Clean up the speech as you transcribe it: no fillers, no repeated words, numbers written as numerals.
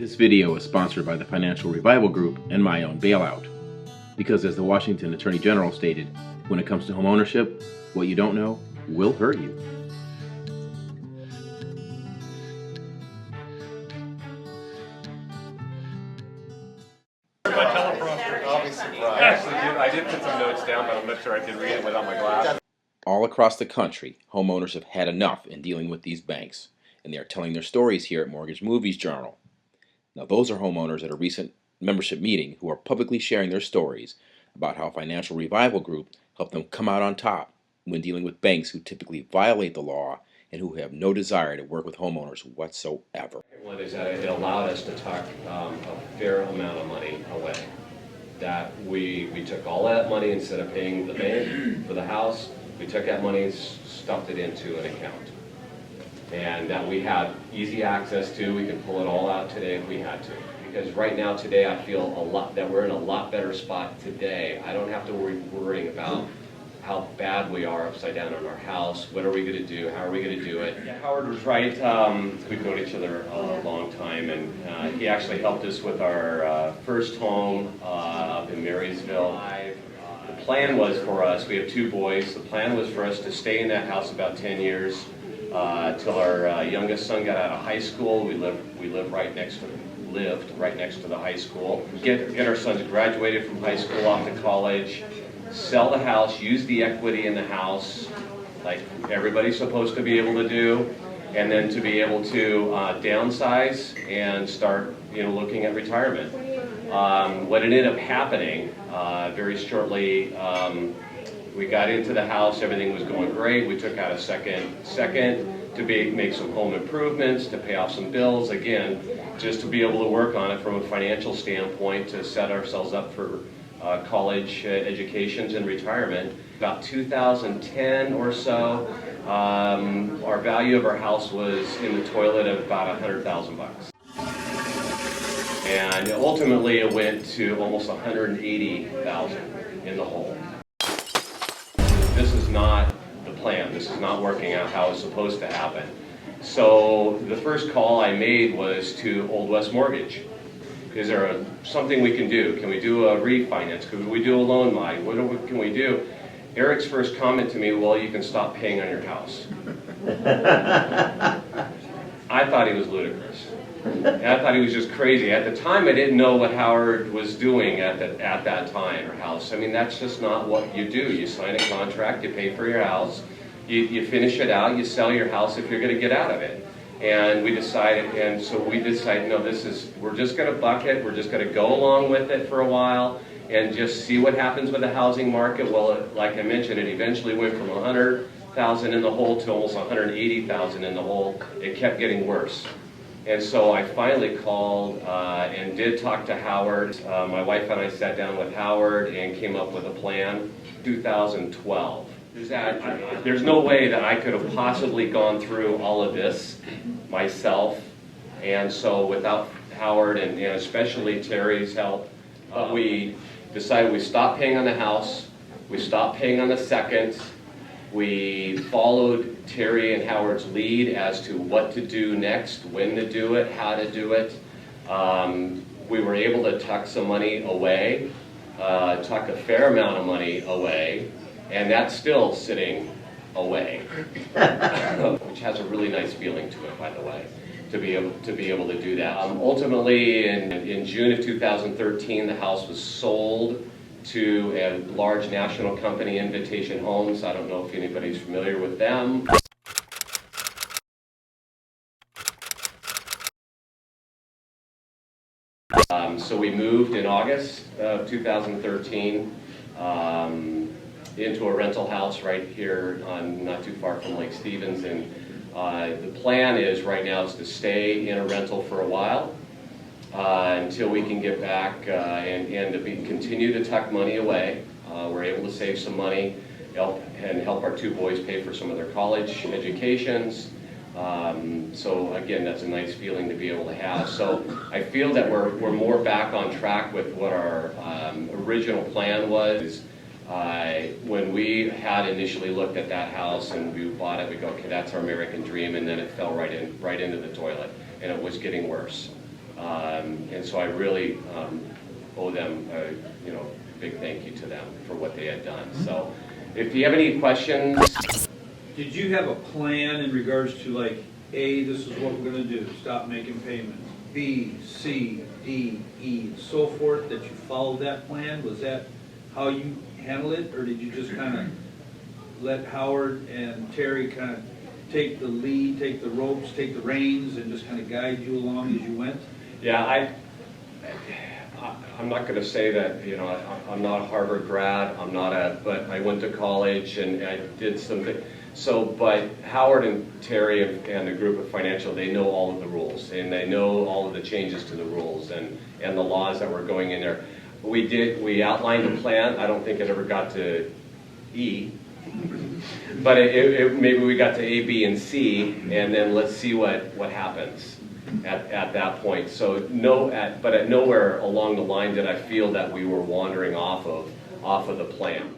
This video is sponsored by the Financial Revival Group and my own bailout. Because as the Washington Attorney General stated, when it comes to homeownership, what you don't know will hurt you. My teleprompter. Obviously, I did put some notes down, but I'm not sure I can read it without my glasses. All across the country, homeowners have had enough in dealing with these banks, and they are telling their stories here at Mortgage Movies Journal. Now, those are homeowners at a recent membership meeting who are publicly sharing their stories about how Financial Revival Group helped them come out on top when dealing with banks who typically violate the law and who have no desire to work with homeowners whatsoever. One is that it allowed us to tuck a fair amount of money away. That we took all that money, instead of paying the bank for the house, we took that money and stuffed it into an account. And that we had easy access to. We can pull it all out today if we had to. Because right now, today, I feel that we're in a lot better spot today. I don't have to worrying about how bad we are upside down on our house. What are we going to do? How are we going to do it? Yeah, Howard was right. We've known each other a long time, and he actually helped us with our first home up in Marysville. The plan was for us, we have two boys, the plan was for us to stay in that house about 10 years till our youngest son got out of high school. We lived right next to the high school. Get our sons graduated from high school, off to college, sell the house, use the equity in the house, like everybody's supposed to be able to do, and then to be able to downsize and start, looking at retirement. What ended up happening very shortly, we got into the house, everything was going great. We took out a second to make some home improvements, to pay off some bills, again, just to be able to work on it from a financial standpoint, to set ourselves up for college educations and retirement. About 2010 or so, our value of our house was in the toilet of about $100,000. And ultimately it went to almost $180,000 in the hole. This is not the plan. This is not working out how it's supposed to happen. So the first call I made was to Old West Mortgage. Is there something we can do? Can we do a refinance? Can we do a loan mod? What can we do? Eric's first comment to me, well, you can stop paying on your house. I thought he was ludicrous. And I thought he was just crazy. At the time, I didn't know what Howard was doing at that time, or house. I mean, that's just not what you do. You sign a contract, you pay for your house, you finish it out, you sell your house if you're going to get out of it. And we decided, no, we're just going to buck it, we're just going to go along with it for a while and just see what happens with the housing market. Well, like I mentioned, it eventually went from $100,000 in the hole to almost $180,000 in the hole. It kept getting worse. And so I finally called and did talk to Howard. My wife and I sat down with Howard and came up with a plan. 2012. There's no way that I could have possibly gone through all of this myself. And so without Howard and especially Terry's help, we decided we stopped paying on the house, we stopped paying on the second, we followed Terry and Howard's lead as to what to do next, when to do it, how to do it. We were able to tuck some money away, tuck a fair amount of money away, and that's still sitting away, which has a really nice feeling to it, by the way, to be able to do that. Ultimately, in June of 2013, the house was sold to a large national company, Invitation Homes. I don't know if anybody's familiar with them. So we moved in August of 2013 into a rental house right here not too far from Lake Stevens. And the plan is right now is to stay in a rental for a while until we can get back and continue to tuck money away. We're able to save some money and help our two boys pay for some of their college educations. So again, that's a nice feeling to be able to have. So I feel that we're more back on track with what our original plan was. When we had initially looked at that house and we bought it, we go, okay, that's our American dream, and then it fell right into the toilet, and it was getting worse. And so I really owe them, big thank you to them for what they had done. So if you have any questions. Did you have a plan in regards to like, A, this is what we're gonna do, stop making payments, B, C, D, E, and so forth, that you followed that plan? Was that how you handled it, or did you just kind of let Howard and Terry kind of take the lead, take the ropes, take the reins, and just kind of guide you along as you went? Yeah, I'm not going to say that, I'm not a Harvard grad, but I went to college and I did something. So, but Howard and Terry and the group of financial, they know all of the rules, and they know all of the changes to the rules and the laws that were going in there. We outlined a plan. I don't think it ever got to E, but maybe we got to A, B, and C, and then let's see what happens at that point. So but at nowhere along the line did I feel that we were wandering off of the plan.